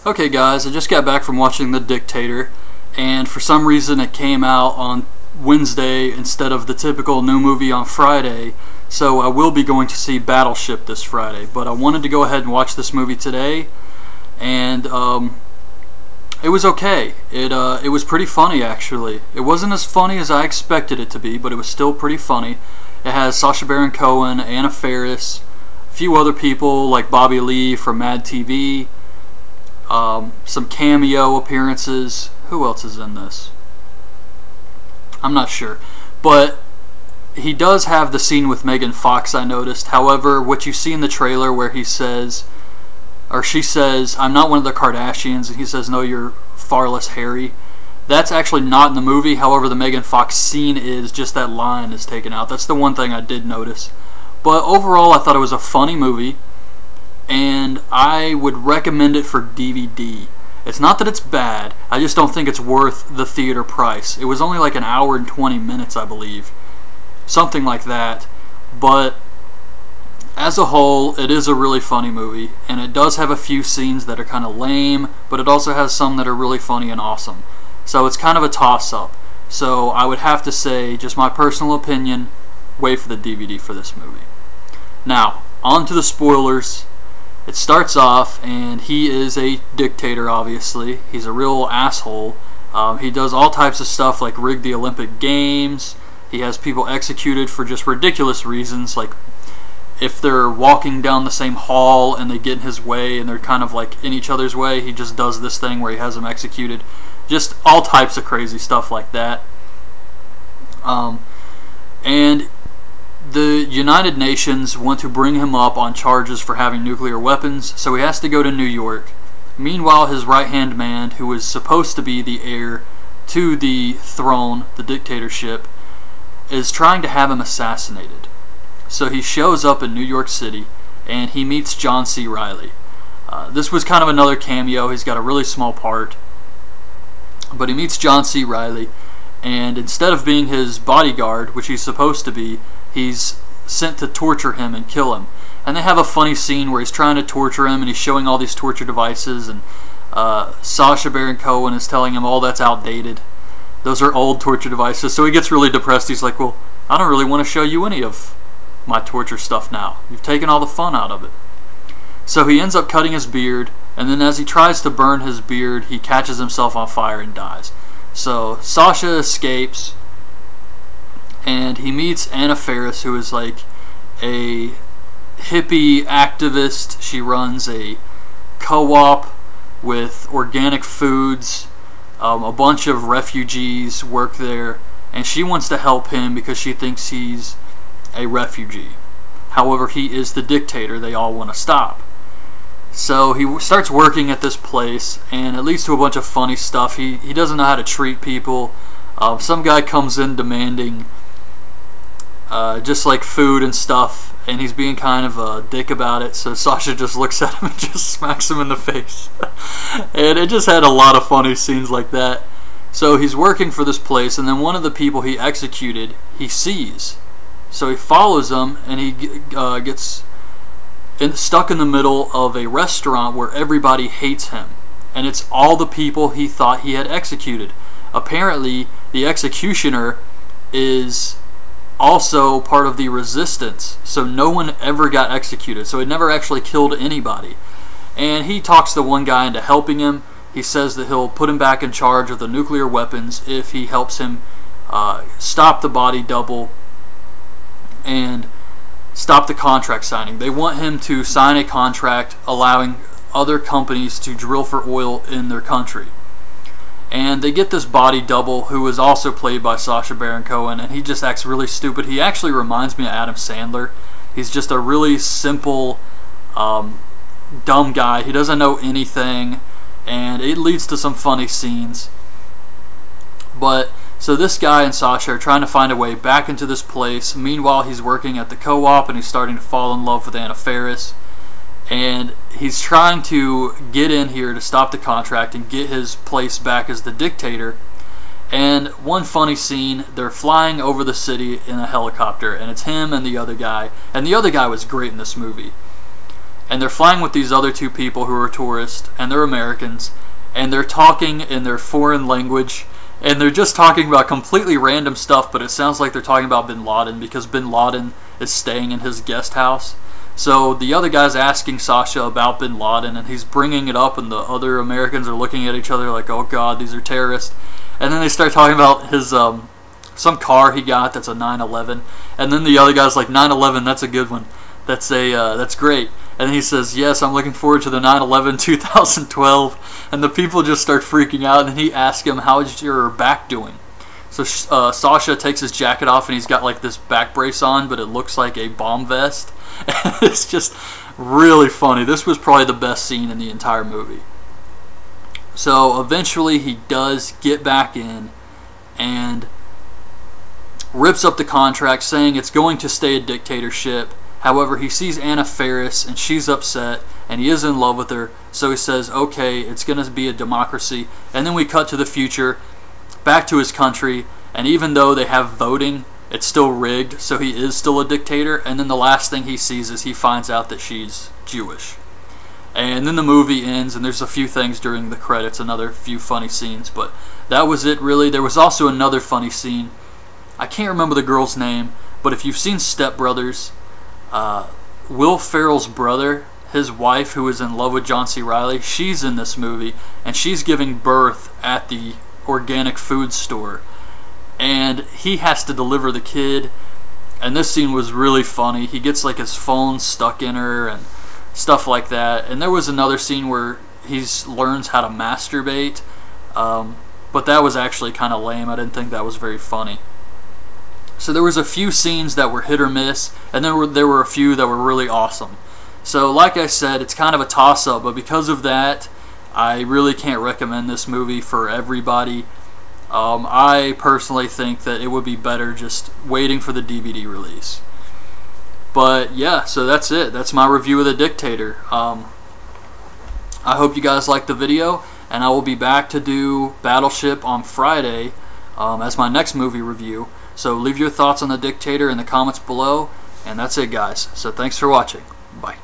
Okay guys, I just got back from watching The Dictator, and for some reason it came out on Wednesday instead of the typical new movie on Friday, so I will be going to see Battleship this Friday, but I wanted to go ahead and watch this movie today, and it was okay. It was pretty funny actually. It wasn't as funny as I expected it to be, but it was still pretty funny. It has Sacha Baron Cohen, Anna Faris, a few other people like Bobby Lee from Mad TV, some cameo appearances. Who else is in this? I'm not sure. But he does have the scene with Megan Fox, I noticed. However, what you see in the trailer where he says, or she says, "I'm not one of the Kardashians," and he says, "No, you're far less hairy," that's actually not in the movie. However, the Megan Fox scene is, just that line is taken out. That's the one thing I did notice. But overall, I thought it was a funny movie, and I would recommend it for DVD. It's not that it's bad, I just don't think it's worth the theater price. It was only like an hour and 20 minutes, I believe. Something like that. But as a whole, it is a really funny movie, and it does have a few scenes that are kind of lame, but it also has some that are really funny and awesome. So it's kind of a toss-up. So I would have to say, just my personal opinion, wait for the DVD for this movie. Now, on to the spoilers. It starts off, and he is a dictator, obviously. He's a real asshole. He does all types of stuff like rig the Olympic Games. He has people executed for just ridiculous reasons, like if they're walking down the same hall and they get in his way and they're kind of like in each other's way, he just does this thing where he has them executed. Just all types of crazy stuff like that. And the United Nations want to bring him up on charges for having nuclear weapons, so he has to go to New York. Meanwhile, his right-hand man, who is supposed to be the heir to the throne, the dictatorship, is trying to have him assassinated. So he shows up in New York City, and he meets John C. Reilly. This was kind of another cameo. He's got a really small part. But he meets John C. Reilly, and instead of being his bodyguard, which he's supposed to be, he's sent to torture him and kill him. And they have a funny scene where he's trying to torture him, and he's showing all these torture devices, and Sacha Baron Cohen is telling him, "Oh, that's outdated. Those are old torture devices." So he gets really depressed. He's like, "Well, I don't really want to show you any of my torture stuff now. You've taken all the fun out of it." So he ends up cutting his beard, and then as he tries to burn his beard, he catches himself on fire and dies. So Sacha escapes, and he meets Anna Faris, who is like a hippie activist. She runs a co-op with organic foods. A bunch of refugees work there, and she wants to help him because she thinks he's a refugee. However, he is the dictator they all want to stop. So he starts working at this place, and it leads to a bunch of funny stuff. He doesn't know how to treat people. Some guy comes in demanding just like food and stuff, and he's being kind of a dick about it, so Sacha just looks at him and just smacks him in the face. And it just had a lot of funny scenes like that. So he's working for this place, and then one of the people he executed, he sees. So he follows them, and he gets stuck in the middle of a restaurant where everybody hates him. And it's all the people he thought he had executed. Apparently, the executioner is also part of the resistance, so no one ever got executed, so it never actually killed anybody. And he talks the one guy into helping him. He says that he'll put him back in charge of the nuclear weapons if he helps him stop the body double and stop the contract signing. They want him to sign a contract allowing other companies to drill for oil in their country. And they get this body double who is also played by Sacha Baron Cohen, and he just acts really stupid. He actually reminds me of Adam Sandler. He's just a really simple, dumb guy. He doesn't know anything, and it leads to some funny scenes. But so this guy and Sacha are trying to find a way back into this place. Meanwhile, he's working at the co-op, and he's starting to fall in love with Anna Faris. And he's trying to get in here to stop the contract and get his place back as the dictator. And one funny scene, they're flying over the city in a helicopter, and it's him and the other guy. And the other guy was great in this movie. and they're flying with these other two people who are tourists, and they're Americans, and they're talking in their foreign language, and they're just talking about completely random stuff, but it sounds like they're talking about Bin Laden because Bin Laden is staying in his guest house. So the other guy's asking Sasha about Bin Laden, and he's bringing it up, and the other Americans are looking at each other like, oh god, these are terrorists. And then they start talking about his some car he got that's a 911, and then the other guy's like, 911, that's a good one. That's great. And he says, yes, I'm looking forward to the 9/11 2012. And the people just start freaking out, and he asks him, how's your back doing? So Sasha takes his jacket off, and he's got like this back brace on, but it looks like a bomb vest. And it's just really funny. This was probably the best scene in the entire movie. So eventually he does get back in and rips up the contract, saying it's going to stay a dictatorship. However, he sees Anna Faris, and she's upset, and he is in love with her, so he says, okay, it's going to be a democracy. And then we cut to the future, back to his country, and even though they have voting, it's still rigged, so he is still a dictator. And then the last thing he sees is he finds out that she's Jewish. And then the movie ends, and there's a few things during the credits, another few funny scenes, but that was it really. There was also another funny scene. I can't remember the girl's name, but if you've seen Step Brothers, Will Ferrell's brother, his wife who is in love with John C. Reilly, she's in this movie, and she's giving birth at the organic food store, and he has to deliver the kid. And this scene was really funny. He gets like his phone stuck in her and stuff like that. And there was another scene where he learns how to masturbate, but that was actually kind of lame. I didn't think that was very funny. So there was a few scenes that were hit or miss, and there were a few that were really awesome. So like I said, it's kind of a toss-up, but because of that, I really can't recommend this movie for everybody. I personally think that it would be better just waiting for the DVD release. But yeah, so that's it. That's my review of The Dictator. I hope you guys liked the video, and I will be back to do Battleship on Friday as my next movie review. So leave your thoughts on The Dictator in the comments below, and that's it, guys. So thanks for watching. Bye.